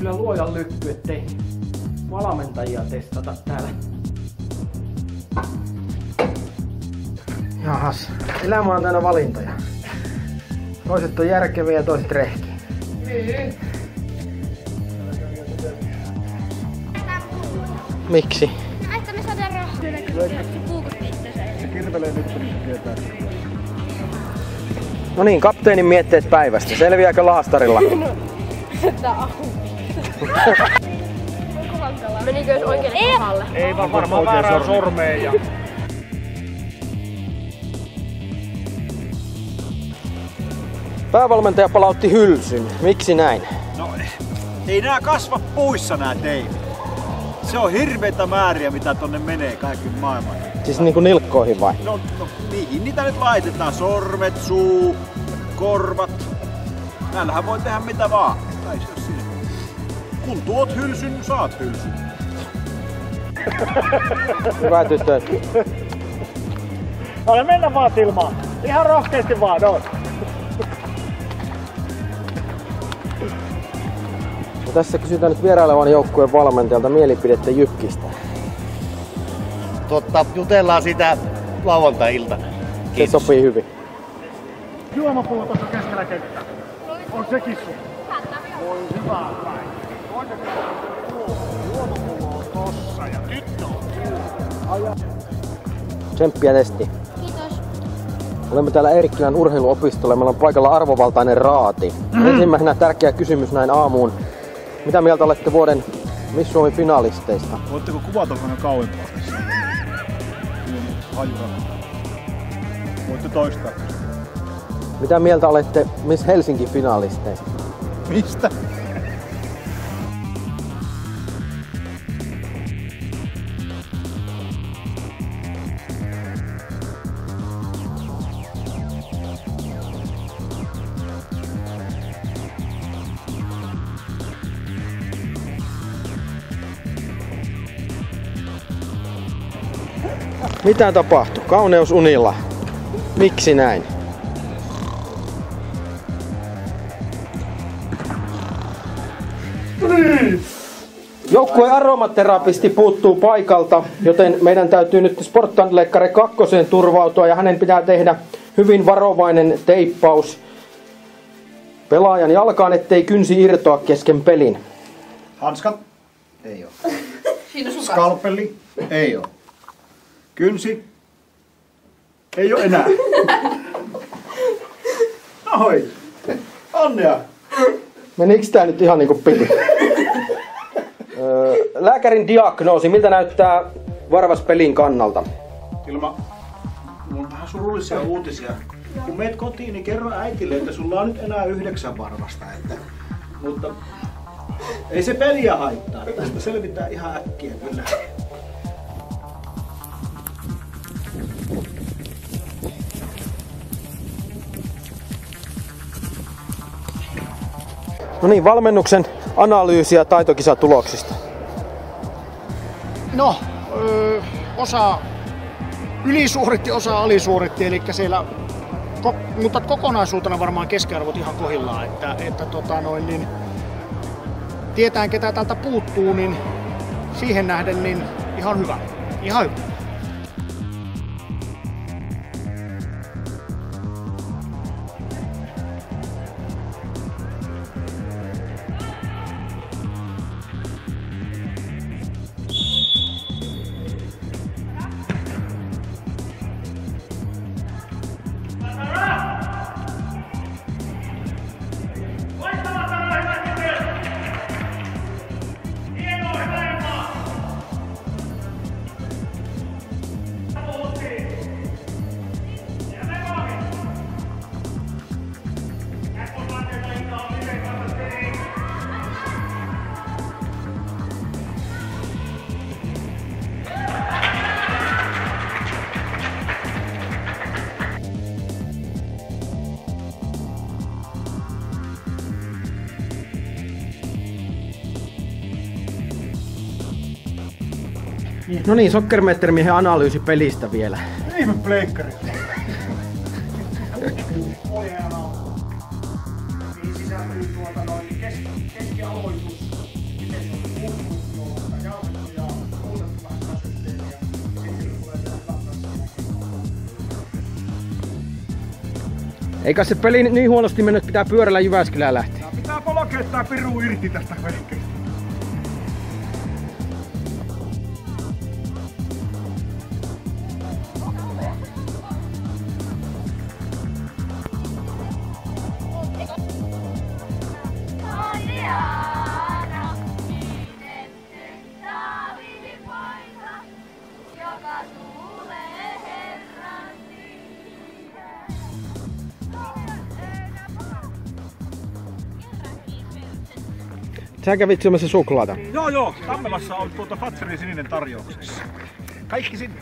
kyllä luojan lykky, ettei valmentajia testata täällä. Jahas, elämä on täynnä valintoja. Toiset on järkeviä ja toiset rehkiä. Niin. Miksi? No, että me saadaan rahaa. Se puukutti itsensä. Se kirvelee nyt, kun se tietää. No niin, kapteenin mietteet päivästä. Selviääkö laastarilla? Menikö jos oikealle kohdalle? Ei vaan varmaan väärään sormeen ja... Päävalmentaja palautti hylsyn. Miksi näin? No ei nää kasva puissa nää teinit. Se on hirveitä määriä mitä tonne menee kaiken maailman. Siis niinku nilkkoihin vai? No mihin niitä nyt laitetaan? Sormet, suu, korvat. Näillähän voi tehdä mitä vaan. Tai se on siinä. Kun tuot hylsyn, saat hylsyn. Hyvä tyttö. Ole mennä vaan Tilmaan. Ihan rohkeasti vaan, noin. No tässä kysytään nyt vierailevan joukkueen valmentajalta mielipidettä Jykkistä. Jutellaan sitä lauantai-iltana. Se sopii hyvin. Juomapullo tuossa keskellä kenttää. On sekin sun. Voi hyvä päin. Juomapullo on tossa ja tyttö on tuolla. Tsemppiä testi. Kiitos. Olemme täällä Eerikkilän urheiluopistolla ja meillä on paikalla arvovaltainen raati. Ensimmäisenä tärkeä kysymys näin aamuun. Mitä mieltä olette vuoden Miss Suomi finalisteista? Voitteko kuvata vähän kauempaa? Voitte toistaa. Mitä mieltä olette Miss Helsinki finalisteista? Mistä? Mitä tapahtui? Kauneusunilla. Miksi näin? Joukkueen aromaterapisti puuttuu paikalta, joten meidän täytyy nyt Sporttanleikkari 2 turvautua ja hänen pitää tehdä hyvin varovainen teippaus pelaajan jalkaan, ettei kynsi irtoa kesken pelin. Hanskat? Ei oo. Skalpeli? Ei oo. Kynsi? Ei oo enää. Ahoi! Onnea! Menikö tää nyt ihan niinku piti? Lääkärin diagnoosi, miltä näyttää varvas pelin kannalta? Ilma, mulla on vähän surullisia uutisia. Kun meet kotiin, niin kerro äitille, että sulla on nyt enää 9 varvasta. Mutta ei se peliä haittaa. Tästä selvitään ihan äkkiä kyllä. No niin, valmennuksen analyysiä taitokisatuloksista. No, osa ylisuoritti, osa alisuoritti, eli siellä, mutta kokonaisuutena varmaan keskiarvot ihan kohdillaan, että niin, tietään ketä täältä puuttuu, niin siihen nähden niin ihan hyvä. Ihan hyvä. No niin, Soccermeter-miehen analyysi pelistä vielä. Ihme pleikkari. Keskialoitus. Eikä se peli niin huonosti mennyt, että pitää pyörällä Jyväskylään lähteä. Pitää polkea tää piru irti tästä vehkeestä. Sä kävit syömässä suklaata. Joo, Tammelassa on Fatserin sininen tarjouksessa. Kaikki sinne.